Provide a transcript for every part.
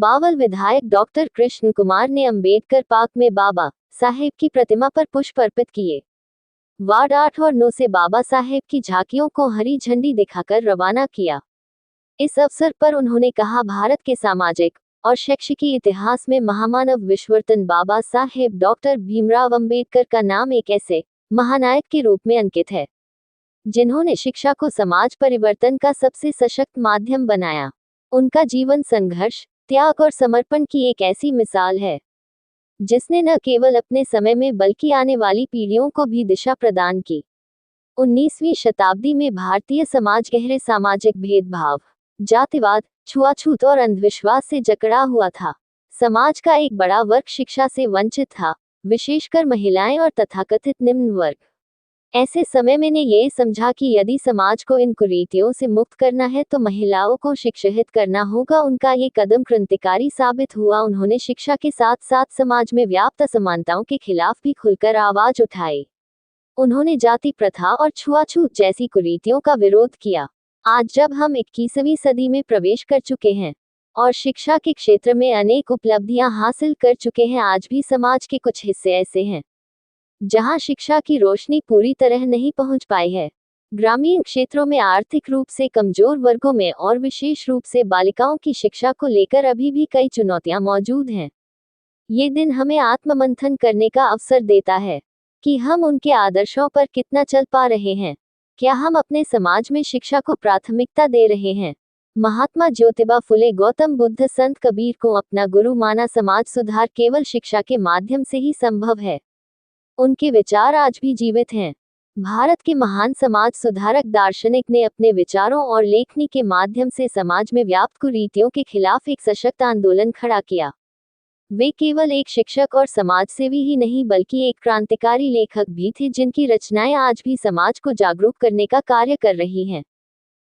बावल विधायक डॉक्टर कृष्ण कुमार ने अंबेडकर पार्क में बाबा साहेब की प्रतिमा पर पुष्प अर्पित किए। वार्ड 8 और 9 से बाबा साहेब की झांकियों को हरी झंडी दिखाकर रवाना किया। इस अवसर पर उन्होंने कहा, भारत के सामाजिक और शैक्षिकी इतिहास में महामानव विश्वरत्न बाबा साहेब डॉक्टर भीमराव अंबेडकर का नाम एक ऐसे महानायक के रूप में अंकित है जिन्होंने शिक्षा को समाज परिवर्तन का सबसे सशक्त माध्यम बनाया। उनका जीवन संघर्ष, त्याग और समर्पण की एक ऐसी मिसाल है जिसने न केवल अपने समय में बल्कि आने वाली पीढ़ियों को भी दिशा प्रदान की। 19वीं शताब्दी में भारतीय समाज गहरे सामाजिक भेदभाव, जातिवाद, छुआछूत और अंधविश्वास से जकड़ा हुआ था। समाज का एक बड़ा वर्ग शिक्षा से वंचित था, विशेषकर महिलाएं और तथाकथित निम्न वर्ग। ऐसे समय मैंने ये समझा कि यदि समाज को इन कुरीतियों से मुक्त करना है तो महिलाओं को शिक्षित करना होगा। उनका ये कदम क्रांतिकारी साबित हुआ। उन्होंने शिक्षा के साथ साथ समाज में व्याप्त असमानताओं के खिलाफ भी खुलकर आवाज उठाई। उन्होंने जाति प्रथा और छुआछूत जैसी कुरीतियों का विरोध किया। आज जब हम 21वीं सदी में प्रवेश कर चुके हैं और शिक्षा के क्षेत्र में अनेक उपलब्धियां हासिल कर चुके हैं, आज भी समाज के कुछ हिस्से ऐसे हैं जहां शिक्षा की रोशनी पूरी तरह नहीं पहुंच पाई है। ग्रामीण क्षेत्रों में आर्थिक रूप से कमजोर वर्गों में और विशेष रूप से बालिकाओं की शिक्षा को लेकर अभी भी कई चुनौतियां मौजूद हैं। ये दिन हमें आत्ममंथन करने का अवसर देता है कि हम उनके आदर्शों पर कितना चल पा रहे हैं। क्या हम अपने समाज में शिक्षा को प्राथमिकता दे रहे हैं? महात्मा ज्योतिबा फुले, गौतम बुद्ध, संत कबीर को अपना गुरु माना। समाज सुधार केवल शिक्षा के माध्यम से ही संभव है। उनके विचार आज भी जीवित हैं। भारत के महान समाज सुधारक दार्शनिक ने अपने विचारों और लेखनी के माध्यम से समाज में व्याप्त कुरीतियों के खिलाफ एक सशक्त आंदोलन खड़ा किया। वे केवल एक शिक्षक और समाजसेवी ही नहीं बल्कि एक क्रांतिकारी लेखक भी थे जिनकी रचनाएं आज भी समाज को जागरूक करने का कार्य कर रही हैं।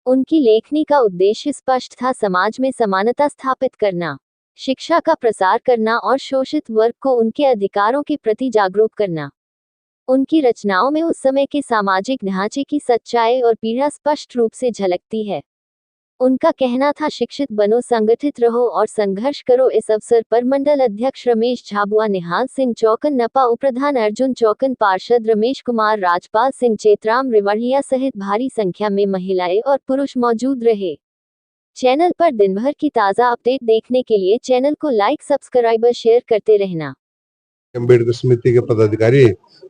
उनकी लेखनी का उद्देश्य स्पष्ट था, समाज में समानता स्थापित करना, शिक्षा का प्रसार करना और शोषित वर्ग को उनके अधिकारों के प्रति जागरूक करना। उनकी रचनाओं में उस समय के सामाजिक ढांचे की सच्चाई और पीड़ा स्पष्ट रूप से झलकती है। उनका कहना था, शिक्षित बनो, संगठित रहो और संघर्ष करो। इस अवसर पर मंडल अध्यक्ष रमेश झाबुआ, निहाल सिंह चौकन, नपा उपप्रधान अर्जुन चौकन, पार्षद रमेश कुमार, राजपाल सिंह, चेतराम रिवड़िया सहित भारी संख्या में महिलाएं और पुरुष मौजूद रहे। चैनल पर दिन भर की ताज़ा अपडेट देखने के लिए चैनल को लाइक, सब्सक्राइब और शेयर करते रहना। अम्बेडकर समिति के पदाधिकारी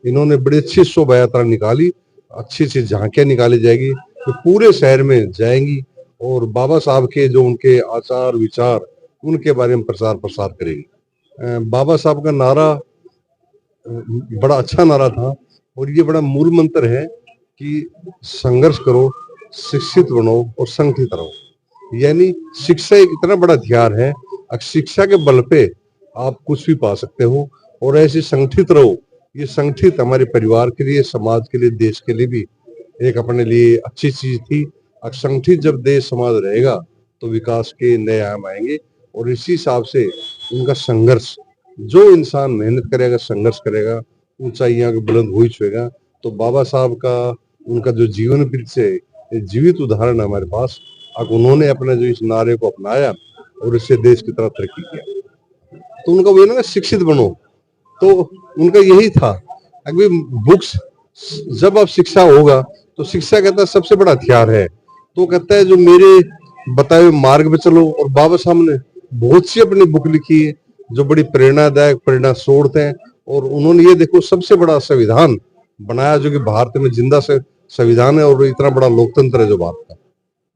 इन्होंने बड़ी अच्छी शोभा यात्रा निकाली, अच्छी झांकियां निकाली जाएगी तो पूरे शहर में जाएंगी और बाबा साहब के जो उनके आचार विचार उनके बारे में प्रचार प्रसार करेगी। बाबा साहब का नारा बड़ा अच्छा नारा था और ये बड़ा मूल मंत्र है कि संघर्ष करो, शिक्षित बनो और संगठित रहो। यानी शिक्षा एक इतना बड़ा हथियार है, शिक्षा के बल पे आप कुछ भी पा सकते हो और ऐसे संगठित रहो। ये संगठित हमारे परिवार के लिए, समाज के लिए, देश के लिए भी एक अपने लिए अच्छी चीज थी। संगठित जब देश समाज रहेगा तो विकास के नए आयाम आएंगे और इसी हिसाब से उनका संघर्ष, जो इंसान मेहनत करेगा, संघर्ष करेगा, ऊंचाइयां के बुलंद हो ही छुएगा। तो बाबा साहब का उनका जो जीवन वृत्त से जीवित उदाहरण है हमारे पास। अब उन्होंने अपने जो इस नारे को अपनाया और इससे देश की तरफ तरक्की किया। तो उनका वो ना, शिक्षित बनो, तो उनका यही था। अगर बुक्स, जब अब शिक्षा होगा तो शिक्षा कहता है सबसे बड़ा हथियार है। तो कहता है जो मेरे बताए हुए मार्ग पे चलो। और बाबा साहब ने बहुत सी अपनी बुक लिखी है जो बड़ी प्रेरणादायक, प्रेरणा स्रोत है। और उन्होंने ये देखो सबसे बड़ा संविधान बनाया जो कि भारत में जिंदा से संविधान है और इतना बड़ा लोकतंत्र है जो भारत का।